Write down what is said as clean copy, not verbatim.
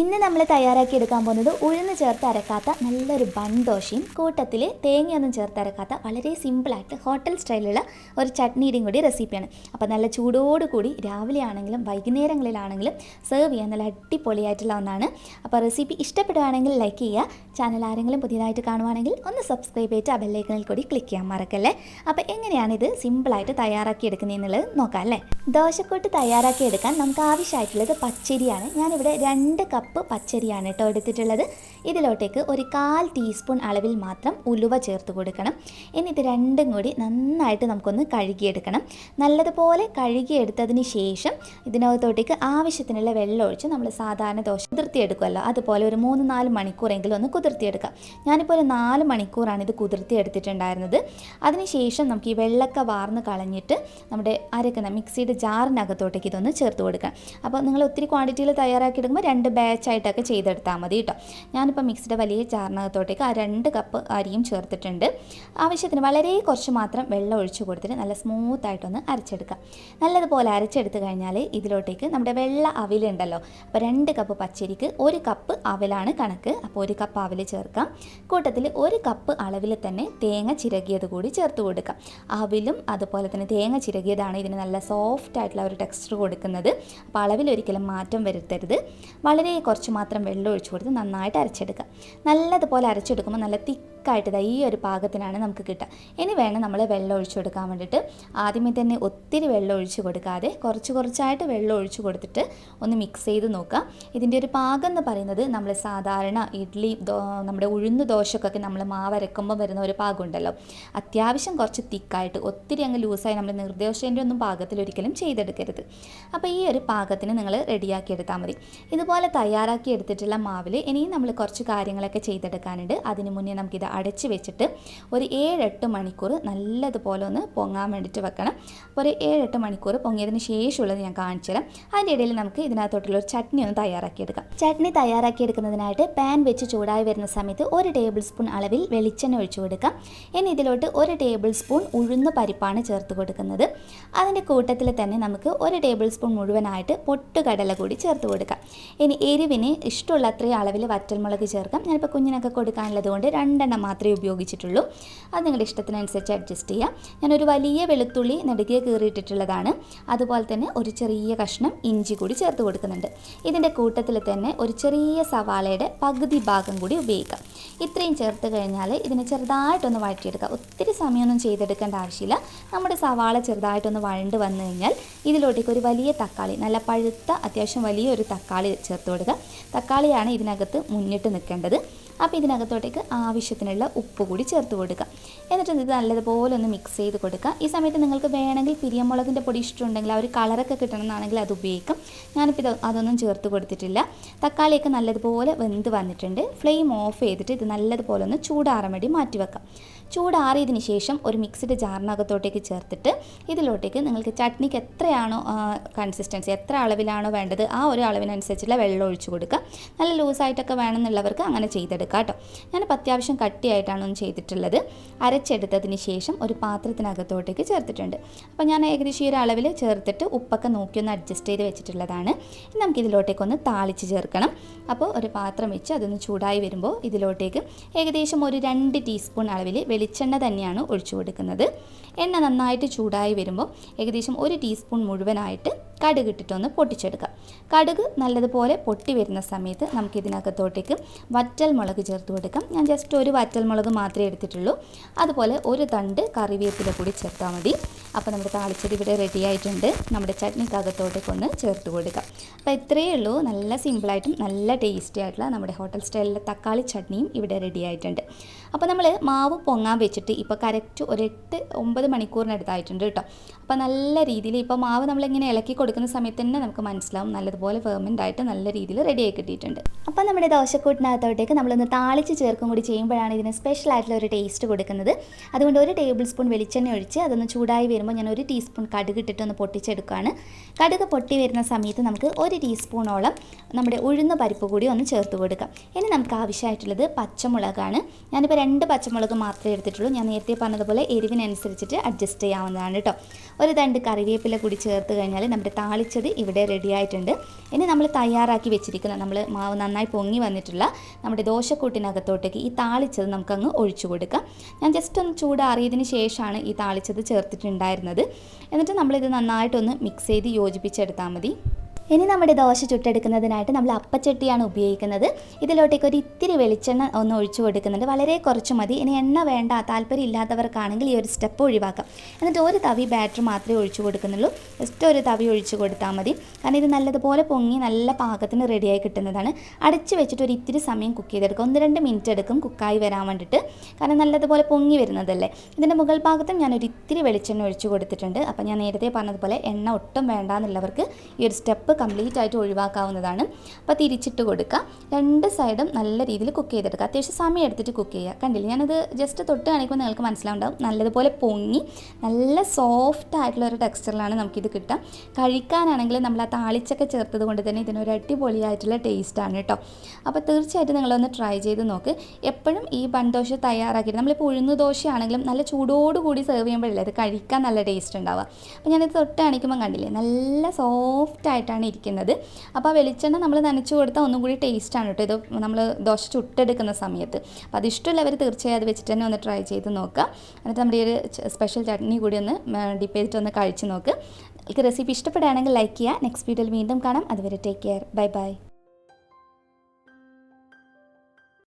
ഇന്ന് നമ്മൾ തയ്യാറാക്കി എടുക്കാൻ പോകുന്നത് ഉഴുന്ന് ചേർത്ത് അരക്കാത്ത നല്ലൊരു ബൺ ദോശയും കൂട്ടത്തിൽ തേങ്ങയൊന്നും ചേർത്ത് അരക്കാത്ത വളരെ സിമ്പിളായിട്ട് ഹോട്ടൽ സ്റ്റൈലുള്ള ഒരു ചട്നിയുടെയും കൂടി റെസിപ്പിയാണ്. അപ്പോൾ നല്ല ചൂടോടുകൂടി രാവിലെ ആണെങ്കിലും വൈകുന്നേരങ്ങളിലാണെങ്കിലും സെർവ് ചെയ്യാൻ നല്ല അടിപൊളിയായിട്ടുള്ള ഒന്നാണ്. അപ്പോൾ റെസിപ്പി ഇഷ്ടപ്പെടുകയാണെങ്കിൽ ലൈക്ക് ചെയ്യുക. ചാനൽ ആരെങ്കിലും പുതിയതായിട്ട് കാണുവാണെങ്കിൽ ഒന്ന് സബ്സ്ക്രൈബ് ചെയ്തിട്ട് ആ ബെല്ലൈക്കണിൽ കൂടി ക്ലിക്ക് ചെയ്യാൻ മറക്കല്ലേ. അപ്പോൾ എങ്ങനെയാണ് ഇത് സിമ്പിളായിട്ട് തയ്യാറാക്കി എടുക്കുന്നതെന്നുള്ളത് നോക്കാം അല്ലേ. ദോശക്കൂട്ട് തയ്യാറാക്കി എടുക്കാൻ നമുക്ക് ആവശ്യമായിട്ടുള്ളത് പച്ചരിയാണ്. ഞാനിവിടെ 2 കപ്പ് പച്ചരിയാണ് കേട്ടോ എടുത്തിട്ടുള്ളത്. ഇതിലോട്ടേക്ക് ഒരു 1/4 ടീസ്പൂൺ അളവിൽ മാത്രം ഉലുവ ചേർത്ത് കൊടുക്കണം. എന്നിട്ട് രണ്ടും കൂടി നന്നായിട്ട് നമുക്കൊന്ന് കഴുകിയെടുക്കണം. നല്ലതുപോലെ കഴുകിയെടുത്തതിന് ശേഷം ഇതിനകത്തോട്ടേക്ക് ആവശ്യത്തിനുള്ള വെള്ളം ഒഴിച്ച് നമ്മൾ സാധാരണ ദോശ കുതിർത്തിയെടുക്കുമല്ലോ, അതുപോലെ ഒരു 3-4 മണിക്കൂറെങ്കിലും ഒന്ന് കുതിർത്തിയെടുക്കാം. ഞാനിപ്പോൾ ഒരു 4 മണിക്കൂറാണ് ഇത് കുതിർത്തിയെടുത്തിട്ടുണ്ടായിരുന്നത്. അതിനുശേഷം നമുക്ക് ഈ വെള്ളമൊക്കെ വാർന്ന് കളഞ്ഞിട്ട് നമ്മുടെ അരക്കുന്ന മിക്സിയുടെ ജാറിനകത്തോട്ടേക്ക് ഇതൊന്ന് ചേർത്ത് കൊടുക്കാം. അപ്പോൾ നിങ്ങൾ ഒത്തിരി ക്വാണ്ടിറ്റിയിൽ തയ്യാറാക്കി എടുക്കുമ്പോൾ 2 ബാച്ചായിട്ടൊക്കെ ചെയ്തെടുത്താൽ മതി കേട്ടോ. ഞാനിപ്പോൾ മിക്സിയുടെ വലിയ ജാറിനകത്തോട്ടേക്ക് ആ 2 കപ്പ് അരിയും ചേർത്തിട്ടുണ്ട്. ആവശ്യത്തിന് വളരെ കുറച്ച് മാത്രം വെള്ളം ഒഴിച്ച് കൊടുത്തിട്ട് നല്ല സ്മൂത്തായിട്ടൊന്ന് അരച്ചെടുക്കാം. നല്ലതുപോലെ അരച്ചെടുത്ത് കഴിഞ്ഞാൽ ഇതിലോട്ടേക്ക് നമ്മുടെ വെള്ള അവിലുണ്ടല്ലോ, അപ്പോൾ 2 കപ്പ് പച്ചരിക്ക് 1 കപ്പ് അവലാണ് കണക്ക്. അപ്പോൾ 1 കപ്പ് അവൽ ചേർക്കാം. കൂട്ടത്തിൽ 1 കപ്പ് അളവിൽ തന്നെ തേങ്ങ ചിരകിയത് കൂടി ചേർത്ത് കൊടുക്കാം. അവിലും അതുപോലെ തന്നെ തേങ്ങ ചിരകിയതാണ് ഇതിന് നല്ല സോഫ്റ്റ് ആയിട്ടുള്ള ഒരു ടെക്സ്ചർ കൊടുക്കുന്നത്. അപ്പോൾ അളവിൽ ഒരിക്കലും മാറ്റം വരുത്തരുത്. വളരെ കുറച്ച് മാത്രം വെള്ളം ഒഴിച്ച് കൊടുത്ത് നന്നായിട്ട് അരച്ചെടുക്കുക. നല്ലതുപോലെ അരച്ചെടുക്കുമ്പോൾ നല്ല തിക്കായിട്ട് ഈ ഒരു പാകത്തിനാണ് നമുക്ക് കിട്ടുക. ഇനി വേണം നമ്മൾ വെള്ളം ഒഴിച്ചു കൊടുക്കാൻ വേണ്ടിയിട്ട്. ആദ്യമേ തന്നെ ഒത്തിരി വെള്ളം ഒഴിച്ച് കൊടുക്കാതെ കുറച്ചായിട്ട് വെള്ളം ഒഴിച്ച് കൊടുത്തിട്ട് ഒന്ന് മിക്സ് ചെയ്ത് നോക്കുക. ഇതിൻ്റെ ഒരു പാകം എന്ന് പറയുന്നത് നമ്മൾ സാധാരണ ഇഡ്ഡലി നമ്മുടെ ഉഴുന്ന് ദോശക്കൊക്കെ നമ്മൾ മാവ് അരക്കുമ്പോൾ വരുന്ന ഒരു പാകം ഉണ്ടല്ലോ, അത്യാവശ്യം കുറച്ച് തിക്കായിട്ട്, ഒത്തിരി അങ്ങ് ലൂസായി നമ്മൾ നിർദ്ദോഷേൻ്റെ ഒന്നും പാകത്തിൽ ഒരിക്കലും ചെയ്തെടുക്കരുത്. അപ്പോൾ ഈ ഒരു പാകത്തിന് നിങ്ങൾ റെഡിയാക്കി എടുത്താൽ മതി. ഇതുപോലെ തയ്യാറാക്കി എടുത്തിട്ടുള്ള മാവിൽ ഇനിയും നമ്മൾ കുറച്ച് കാര്യങ്ങളൊക്കെ ചെയ്തെടുക്കാനുണ്ട്. അതിന് മുന്നേ നമുക്കിത് അടച്ച് വെച്ചിട്ട് ഒരു 7-8 മണിക്കൂർ നല്ലതുപോലെ ഒന്ന് പൊങ്ങാൻ വേണ്ടിയിട്ട് വെക്കണം. അപ്പോൾ ഒരു 7-8 മണിക്കൂർ പൊങ്ങിയതിന് ശേഷമുള്ളത് ഞാൻ കാണിച്ചു തരാം. അതിൻ്റെ ഇടയിൽ നമുക്ക് ഇതിനകത്തോട്ടുള്ള ഒരു ചട്നി ഒന്ന് തയ്യാറാക്കിയെടുക്കാം. ചട്നി തയ്യാറാക്കിയെടുക്കുന്നതിനായിട്ട് പാൻ വെച്ച് ചൂടായി വരുന്ന സമയത്ത് 1 ടേബിൾ സ്പൂൺ അളവിൽ വെളിച്ചെണ്ണ ഒഴിച്ചു കൊടുക്കാം. ഇനി ഇതിലോട്ട് 1 ടേബിൾ സ്പൂൺ ഉഴുന്ന് പരിപ്പാണ് ചേർത്ത് കൊടുക്കുന്നത്. അതിൻ്റെ കൂട്ടത്തിൽ തന്നെ നമുക്ക് 1 ടേബിൾ സ്പൂൺ മുഴുവനായിട്ട് പൊട്ടുകടല കൂടി ചേർത്ത് കൊടുക്കാം. ഇനി എരിവിന് ഇഷ്ടമുള്ള അത്രയും അളവിൽ വറ്റൽമുളക് ചേർക്കാം. ഞാനിപ്പോൾ കുഞ്ഞിനൊക്കെ കൊടുക്കാനുള്ളത് കൊണ്ട് 2 എണ്ണം മാത്രമേ ഉപയോഗിച്ചിട്ടുള്ളൂ. അത് നിങ്ങളുടെ ഇഷ്ടത്തിനനുസരിച്ച് അഡ്ജസ്റ്റ് ചെയ്യാം. ഞാനൊരു വലിയ വെളുത്തുള്ളി നെടുകെ കീറിയിട്ടിട്ടുള്ളതാണ്. അതുപോലെ തന്നെ ഒരു ചെറിയ കഷ്ണം ഇഞ്ചി കൂടി ചേർത്ത് കൊടുക്കുന്നുണ്ട്. ഇതിൻ്റെ കൂട്ടത്തിൽ തന്നെ ഒരു ചെറിയ സവാളയുടെ പകുതി ഭാഗം കൂടി ഉപയോഗിക്കാം. ഇത്രയും ചേർത്ത് കഴിഞ്ഞാൽ ഇതിനെ ചെറുതായിട്ടൊന്ന് വഴറ്റിയെടുക്കുക. ഒത്തിരി സമയമൊന്നും ചെയ്തെടുക്കേണ്ട ആവശ്യമില്ല. നമ്മുടെ സവാള ചെറുതായിട്ടൊന്ന് വഴണ്ട് വന്നു കഴിഞ്ഞാൽ ഇതിലോട്ടേക്ക് ഒരു വലിയ തക്കാളി, നല്ല പഴുത്ത അത്യാവശ്യം വലിയൊരു തക്കാളി ചേർത്ത് കൊടുക്കുക. തക്കാളിയാണ് ഇതിനകത്ത് മുന്നിട്ട് നിൽക്കേണ്ടത്. അപ്പോൾ ഇതിനകത്തോട്ടേക്ക് ആവശ്യത്തിനുള്ള ഉപ്പ് കൂടി ചേർത്ത് കൊടുക്കുക. എന്നിട്ട് ഇത് നല്ലതുപോലെ ഒന്ന് മിക്സ് ചെയ്ത് കൊടുക്കുക. ഈ സമയത്ത് നിങ്ങൾക്ക് വേണമെങ്കിൽ പിരിയമുളകിൻ്റെ പൊടി ഇഷ്ടമുണ്ടെങ്കിൽ ആ ഒരു കളറൊക്കെ കിട്ടണമെന്നാണെങ്കിൽ അത് ഉപയോഗിക്കാം. ഞാനിപ്പോൾ അതൊന്നും ചേർത്ത് കൊടുത്തിട്ടില്ല. തക്കാളിയൊക്കെ നല്ലതുപോലെ വെന്ത് വന്നിട്ടുണ്ട്. ഫ്ലെയിം ഓഫ് ചെയ്തിട്ട് ഇത് നല്ലതുപോലെ ഒന്ന് ചൂടാറാൻ വേണ്ടി മാറ്റി വെക്കാം. ചൂടാറിയതിന് ശേഷം ഒരു മിക്സിയുടെ ജാറിനകത്തോട്ടേക്ക് ചേർത്തിട്ട് ഇതിലോട്ടേക്ക് നിങ്ങൾക്ക് ചട്നിക്ക് എത്രയാണോ കൺസിസ്റ്റൻസി, എത്ര അളവിലാണോ വേണ്ടത് ആ ഒരു അളവിനനുസരിച്ചുള്ള വെള്ളം ഒഴിച്ചു കൊടുക്കുക. നല്ല ലൂസായിട്ടൊക്കെ വേണമെന്നുള്ളവർക്ക് അങ്ങനെ ചെയ്തെടുക്കാം കേട്ടോ. ഞാനിപ്പോൾ അത്യാവശ്യം കട്ടിയായിട്ടാണ് ഒന്ന് ചെയ്തിട്ടുള്ളത്. അരച്ചെടുത്തതിന് ശേഷം ഒരു പാത്രത്തിനകത്തോട്ടേക്ക് ചേർത്തിട്ടുണ്ട്. അപ്പോൾ ഞാൻ ഏകദേശം ഈ ഒരു അളവിൽ ചേർത്തിട്ട് ഉപ്പൊക്കെ നോക്കി ഒന്ന് അഡ്ജസ്റ്റ് ചെയ്ത് വെച്ചിട്ടുള്ളതാണ്. ഇനി നമുക്കിതിലോട്ടേക്കൊന്ന് താളിച്ച് ചേർക്കണം. അപ്പോൾ ഒരു പാത്രം വെച്ച് അതൊന്ന് ചൂടായി വരുമ്പോൾ ഇതിലോട്ടേക്ക് ഏകദേശം ഒരു 2 ടീസ്പൂൺ അളവിൽ വെളിച്ചെണ്ണ തന്നെയാണ് ഒഴിച്ചു കൊടുക്കുന്നത്. എണ്ണ നന്നായിട്ട് ചൂടായി വരുമ്പോൾ ഏകദേശം 1 ടീസ്പൂൺ മുഴുവനായിട്ട് കടുക് ഇട്ടിട്ടൊന്ന് പൊട്ടിച്ചെടുക്കാം. കടുക് നല്ലതുപോലെ പൊട്ടി വരുന്ന സമയത്ത് നമുക്കിതിനകത്തോട്ടേക്ക് വറ്റൽമുളക് ചേർത്ത് കൊടുക്കാം. ഞാൻ ജസ്റ്റ് ഒരു വറ്റൽമുളക് മാത്രമേ എടുത്തിട്ടുള്ളൂ. അതുപോലെ ഒരു തണ്ട് കറിവേപ്പില കൂടി ചേർത്താൽ മതി. അപ്പോൾ നമ്മുടെ താളിച്ചത് ഇവിടെ റെഡി ആയിട്ടുണ്ട്. നമ്മുടെ ചട്നിക്കകത്തോട്ടേക്ക് ഒന്ന് ചേർത്ത് കൊടുക്കാം. അപ്പോൾ ഇത്രയേ ഉള്ളൂ. നല്ല സിമ്പിളായിട്ടും നല്ല ടേസ്റ്റി ആയിട്ടുള്ള നമ്മുടെ ഹോട്ടൽ സ്റ്റൈലിലെ തക്കാളി ചട്നിയും ഇവിടെ റെഡി ആയിട്ടുണ്ട്. അപ്പോൾ നമ്മൾ മാവ് പൊങ്ങാൻ വെച്ചിട്ട് ഇപ്പോൾ കറക്റ്റ് ഒരു 8-9 മണിക്കൂറിനടുത്തായിട്ടുണ്ട് കേട്ടോ. അപ്പോൾ നല്ല രീതിയിൽ ഇപ്പോൾ മാവ് നമ്മളിങ്ങനെ ഇളക്കി കൊടുക്കുന്ന സമയത്ത് തന്നെ നമുക്ക് മനസ്സിലാവും നല്ലതുപോലെ ഫെർമെൻ്റ് ആയിട്ട് നല്ല രീതിയിൽ റെഡിയായി കിട്ടിയിട്ടുണ്ട്. അപ്പോൾ നമ്മുടെ ദോശക്കൂട്ടിനകത്തോട്ടേക്ക് നമ്മളൊന്ന് താളിച്ച് ചേർക്കും കൂടി ചെയ്യുമ്പോഴാണ് ഇതിന് സ്പെഷ്യൽ ആയിട്ടുള്ള ഒരു ടേസ്റ്റ് കൊടുക്കുന്നത്. അതുകൊണ്ട് 1 ടേബിൾ സ്പൂൺ വെളിച്ചെണ്ണ ഒഴിച്ച് അതൊന്ന് ചൂടായി വരുമ്പോൾ ഞാൻ 1 ടീസ്പൂൺ കടുക് ഇട്ടിട്ടൊന്ന് പൊട്ടിച്ചെടുക്കുകയാണ്. കടുക് പൊട്ടി വരുന്ന സമയത്ത് നമുക്ക് 1 ടീസ്പൂണോളം നമ്മുടെ ഉഴുന്ന പരിപ്പ് കൂടി ഒന്ന് ചേർത്ത് കൊടുക്കാം. ഇനി നമുക്ക് ആവശ്യമായിട്ടുള്ളത് പച്ചമുളകാണ്. ഞാനിപ്പോൾ 2 പച്ചമുളക് മാത്രമേ എടുത്തിട്ടുള്ളൂ. ഞാൻ നേരത്തെ പറഞ്ഞതുപോലെ എരിവിനനുസരിച്ചിട്ട് അഡ്ജസ്റ്റ് ചെയ്യാവുന്നതാണ് കേട്ടോ. ഒരു തണ്ട് കറിവേപ്പില കൂടി ചേർത്ത് കഴിഞ്ഞാൽ നമ്മുടെ താളിച്ചത് ഇവിടെ റെഡി ആയിട്ടുണ്ട്. ഇനി നമ്മൾ തയ്യാറാക്കി വെച്ചിരിക്കുന്ന നമ്മൾ മാവ് നന്നായി പൊങ്ങി വന്നിട്ടുള്ള നമ്മുടെ ദോശക്കൂട്ടിനകത്തോട്ടേക്ക് ഈ താളിച്ചത് നമുക്കങ്ങ് ഒഴിച്ചു കൊടുക്കാം. ഞാൻ ജസ്റ്റ് ഒന്ന് ചൂടാറിയതിന് ശേഷമാണ് ഈ താളിച്ചത് ചേർത്തിട്ടുണ്ടായിരുന്നത്. എന്നിട്ട് നമ്മളിത് നന്നായിട്ടൊന്ന് മിക്സ് ചെയ്ത് യോജിപ്പിച്ചെടുത്താൽ മതി. ഇനി നമ്മുടെ ദോശ ചുട്ടെടുക്കുന്നതിനായിട്ട് നമ്മൾ അപ്പച്ചട്ടിയാണ് ഉപയോഗിക്കുന്നത്. ഇതിലോട്ടേക്ക് ഒരു ഇത്തിരി വെളിച്ചെണ്ണ ഒന്ന് ഒഴിച്ചു കൊടുക്കുന്നുണ്ട്. വളരെ കുറച്ച് മതി. ഇനി എണ്ണ വേണ്ട, താല്പര്യം ഇല്ലാത്തവർക്കാണെങ്കിൽ ഈ ഒരു സ്റ്റെപ്പ് ഒഴിവാക്കാം. എന്നിട്ട് ഒരു തവി ബാറ്റർ മാത്രമേ ഒഴിച്ചു കൊടുക്കുന്നുള്ളൂ. ജസ്റ്റ് ഒരു തവി ഒഴിച്ചു കൊടുത്താൽ മതി. കാരണം ഇത് നല്ലതുപോലെ പൊങ്ങി നല്ല പാകത്തിന് റെഡിയായി കിട്ടുന്നതാണ്. അടച്ച് വെച്ചിട്ട് ഒരു ഇത്തിരി സമയം കുക്ക് ചെയ്തെടുക്കും. 1-2 മിനിറ്റ് എടുക്കും കുക്കായി വരാൻ വേണ്ടിയിട്ട്. കാരണം നല്ലതുപോലെ പൊങ്ങി വരുന്നതല്ലേ. ഇതിൻ്റെ മുകൾ ഭാഗത്തും ഞാനൊരു ഇത്തിരി വെളിച്ചെണ്ണ ഒഴിച്ചു കൊടുത്തിട്ടുണ്ട്. അപ്പോൾ ഞാൻ നേരത്തെ പറഞ്ഞതുപോലെ എണ്ണ ഒട്ടും വേണ്ട എന്നുള്ളവർക്ക് ഈ ഒരു സ്റ്റെപ്പ് കംപ്ലീറ്റ് ആയിട്ട് ഒഴിവാക്കാവുന്നതാണ്. അപ്പോൾ തിരിച്ചിട്ട് കൊടുക്കുക. 2 സൈഡും നല്ല രീതിയിൽ കുക്ക് ചെയ്തെടുക്കുക. അത്യാവശ്യം സമയം എടുത്തിട്ട് കുക്ക് ചെയ്യുക. കണ്ടില്ല, ഞാനത് ജസ്റ്റ് തൊട്ട് കാണിക്കുമ്പോൾ നിങ്ങൾക്ക് മനസ്സിലാവുണ്ടാവും. നല്ലതുപോലെ പൊങ്ങി നല്ല സോഫ്റ്റ് ആയിട്ടുള്ള ഒരു ടെക്സ്ചറിലാണ് നമുക്കിത് കിട്ടുക. കഴിക്കാനാണെങ്കിൽ നമ്മൾ ആ താളിച്ചൊക്കെ ചേർത്തത് കൊണ്ട് തന്നെ ഇതിനൊരു അടിപൊളിയായിട്ടുള്ള ടേസ്റ്റാണ് കേട്ടോ. അപ്പോൾ തീർച്ചയായിട്ടും നിങ്ങളൊന്ന് ട്രൈ ചെയ്ത് നോക്ക്. എപ്പോഴും ഈ ബൺ ദോശ തയ്യാറാക്കിയിട്ട് നമ്മളിപ്പോൾ ഉഴുന്ന് ദോശയാണെങ്കിലും നല്ല ചൂടോടുകൂടി സെർവ് ചെയ്യുമ്പോഴല്ലേ അത് കഴിക്കാൻ നല്ല ടേസ്റ്റ് ഉണ്ടാവുക. അപ്പോൾ ഞാനിത് തൊട്ട് കാണിക്കുമ്പോൾ കണ്ടില്ലേ നല്ല സോഫ്റ്റ് ആയിട്ടാണ് ഇരിക്കുന്നത്. അപ്പോൾ ആ വെളിച്ചെണ്ണ നമ്മൾ നനച്ചു കൊടുത്താൽ ഒന്നും കൂടി ടേസ്റ്റാണ് കേട്ടോ ഇത് നമ്മൾ ദോശ ചുട്ടെടുക്കുന്ന സമയത്ത്. അപ്പോൾ അത് ഇഷ്ടമുള്ളവർ തീർച്ചയായും അത് വെച്ചിട്ട് തന്നെ ഒന്ന് ട്രൈ ചെയ്ത് നോക്കുക. എന്നിട്ട് നമ്മുടെ ഈ ഒരു സ്പെഷ്യൽ ചട്നി കൂടി ഒന്ന് ഡിപ്പ് ചെയ്തിട്ട് ഒന്ന് കഴിച്ച് നോക്ക്. നിങ്ങൾക്ക് റെസിപ്പി ഇഷ്ടപ്പെടുകയാണെങ്കിൽ ലൈക്ക് ചെയ്യുക. നെക്സ്റ്റ് വീഡിയോയിൽ വീണ്ടും കാണാം. അതുവരെ ടേക്ക് കെയർ. Bye bye.